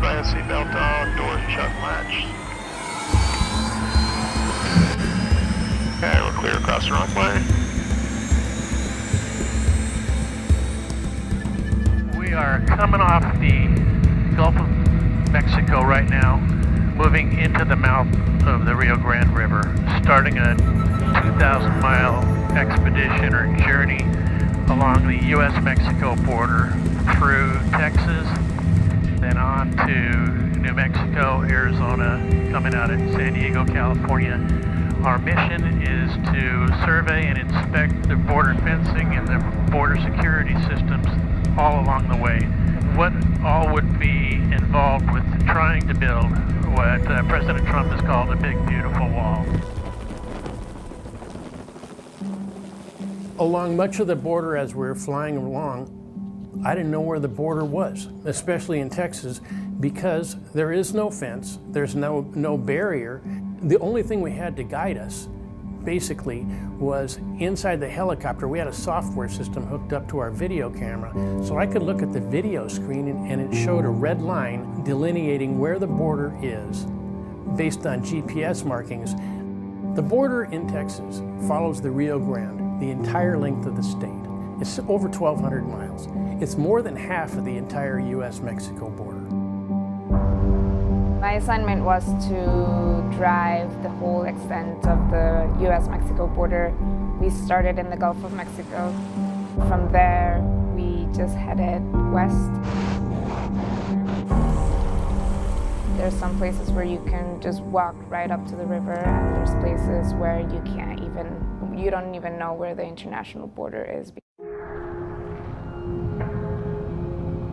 by a seatbelt on, doors shut and latched. Okay, we're clear across the runway. We are coming off the Gulf of Mexico right now, moving into the mouth of the Rio Grande River, starting a 2,000-mile expedition or journey along the U.S.-Mexico border through Texas, then on to New Mexico, Arizona, coming out at San Diego, California. Our mission is to survey and inspect the border fencing and the border security systems all along the way. What all would be involved with trying to build what President Trump has called a big, beautiful wall. Along much of the border as we were flying along, I didn't know where the border was, especially in Texas, because there is no fence, there's no barrier. The only thing we had to guide us, basically, was inside the helicopter. We had a software system hooked up to our video camera, so I could look at the video screen and it showed a red line delineating where the border is based on GPS markings. The border in Texas follows the Rio Grande, the entire length of the state. It's over 1,200 miles. It's more than half of the entire U.S.-Mexico border. My assignment was to drive the whole extent of the U.S.-Mexico border. We started in the Gulf of Mexico. From there, we just headed west. There's some places where you can just walk right up to the river, and there's places where you don't even know where the international border is.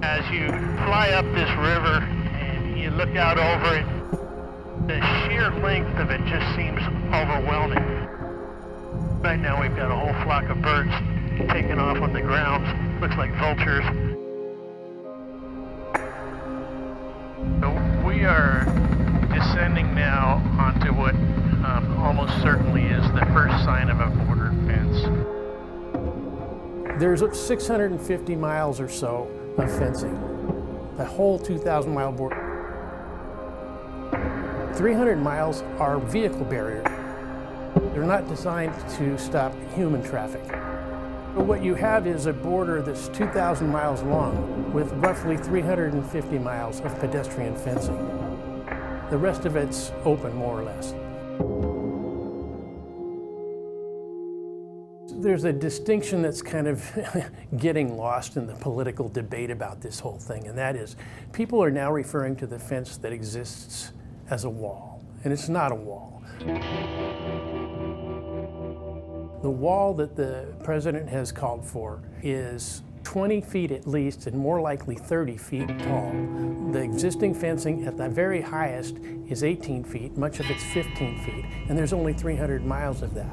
As you fly up this river and you look out over it, the sheer length of it just seems overwhelming. Right now we've got a whole flock of birds taking off on the ground. Looks like vultures. So we are descending now onto what almost certainly is the first sign of a border fence. There's 650 miles or so of fencing, the whole 2,000-mile border. 300 miles are vehicle barrier. They're not designed to stop human traffic. But what you have is a border that's 2,000 miles long with roughly 350 miles of pedestrian fencing. The rest of it's open, more or less. There's a distinction that's kind of getting lost in the political debate about this whole thing, and that is people are now referring to the fence that exists as a wall, and it's not a wall. The wall that the president has called for is 20 feet at least, and more likely 30 feet tall. The existing fencing at the very highest is 18 feet, much of it's 15 feet, and there's only 300 miles of that.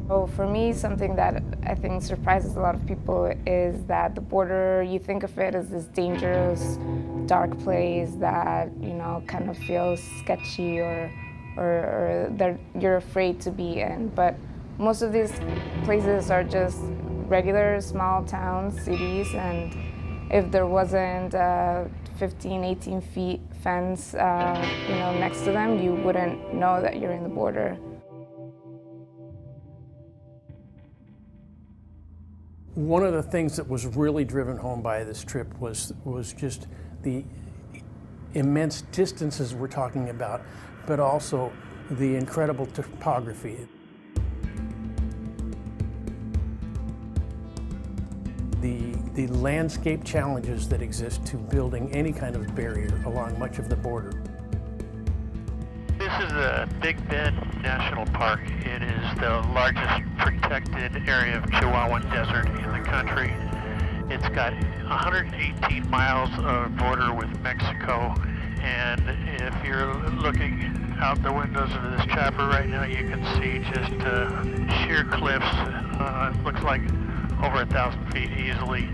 So for me, something that I think surprises a lot of people is that the border, you think of it as this dangerous, dark place that, kind of feels sketchy or that you're afraid to be in. But most of these places are just regular small towns, cities, and if there wasn't a 15, 18 feet fence, next to them, you wouldn't know that you're in the border. One of the things that was really driven home by this trip was just the immense distances we're talking about, but also the incredible topography. The landscape challenges that exist to building any kind of barrier along much of the border. This is the Big Bend National Park. It is the largest protected area of Chihuahuan Desert in the country. It's got 118 miles of border with Mexico, and if you're looking out the windows of this chopper right now, you can see just sheer cliffs. It looks like over 1,000 feet easily.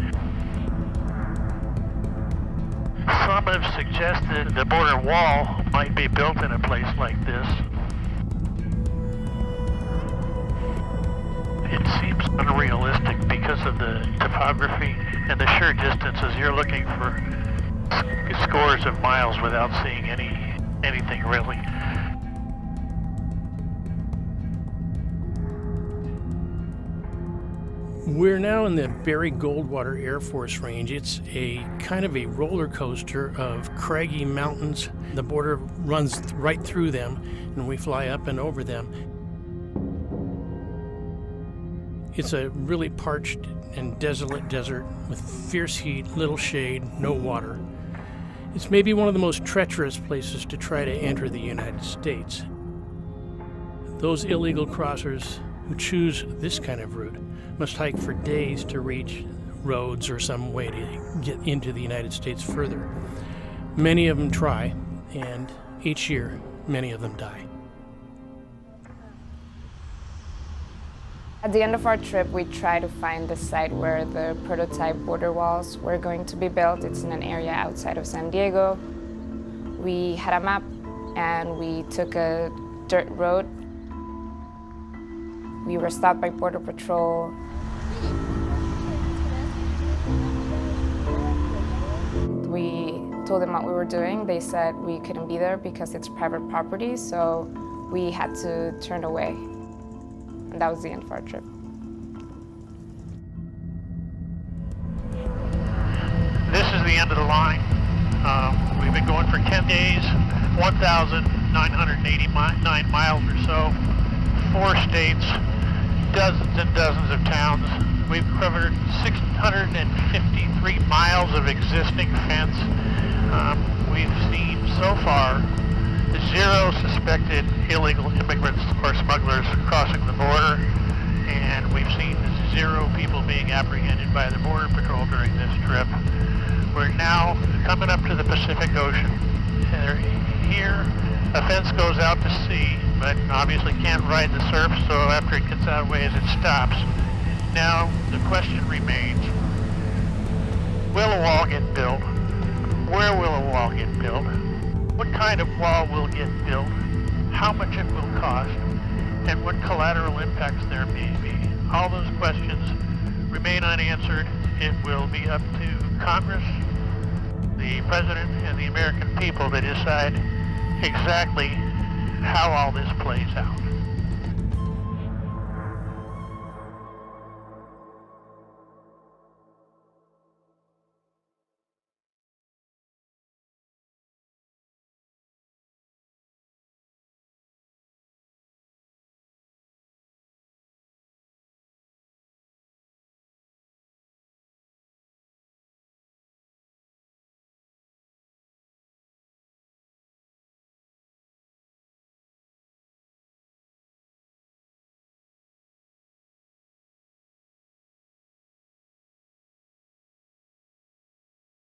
Some have suggested the border wall might be built in a place like this. it seems unrealistic because of the topography and the sheer distances. You're looking for scores of miles without seeing anything really. We're now in the Barry Goldwater Air Force Range. It's a kind of a roller coaster of craggy mountains. The border runs right through them, and we fly up and over them. It's a really parched and desolate desert with fierce heat, little shade, no water. It's maybe one of the most treacherous places to try to enter the United States. Those illegal crossers who choose this kind of route must hike for days to reach roads or some way to get into the United States further. Many of them try, and each year, many of them die. At the end of our trip, we try to find the site where the prototype border walls were going to be built. It's in an area outside of San Diego. We had a map, and we took a dirt road. We were stopped by Border Patrol. We told them what we were doing. They said we couldn't be there because it's private property, so we had to turn away. And that was the end of our trip. This is the end of the line. We've been going for 10 days, 1,989 miles or so, 4 states, dozens and dozens of towns. We've covered 653 miles of existing fence. We've seen so far 0 suspected illegal immigrants or smugglers crossing the border, and we've seen 0 people being apprehended by the Border Patrol during this trip. We're now coming up to the Pacific Ocean. Here, a fence goes out to sea, but obviously can't ride the surf, so after it gets out of ways, it stops. Now, the question remains, will a wall get built? Where will a wall get built? What kind of wall will get built? How much it will cost? And what collateral impacts there may be? All those questions remain unanswered. It will be up to Congress, the President, and the American people to decide exactly how all this plays out.